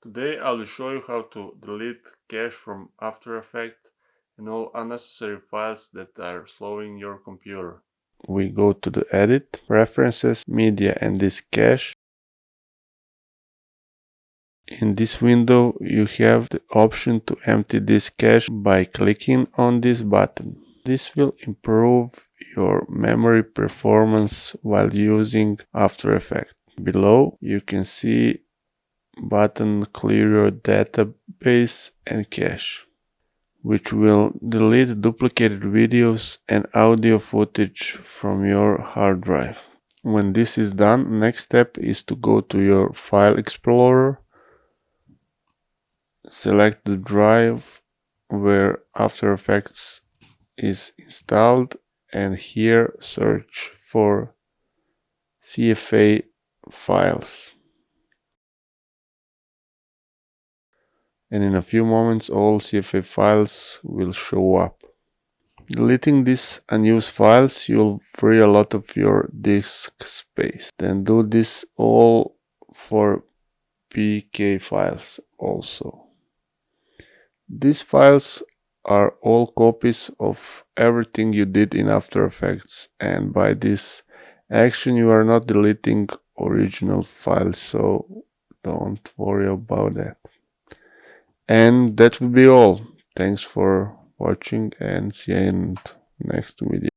Today I will show you how to delete cache from After Effects and all unnecessary files that are slowing your computer. We go to the Edit, Preferences, Media and this cache. In this window you have the option to empty this cache by clicking on this button. This will improve your memory performance while using After Effects. Below you can see button Clear Your Database and Cache, which will delete duplicated videos and audio footage from your hard drive. When this is done, next step is to go to your File Explorer, select the drive where After Effects is installed, and here search for CFA files. And in a few moments all CFA files will show up. Deleting these unused files, you'll free a lot of your disk space. Then do this all for PK files also. These files are all copies of everything you did in After Effects, and by this action you are not deleting original files, so don't worry about that. And that will be all. Thanks for watching and see you in next video.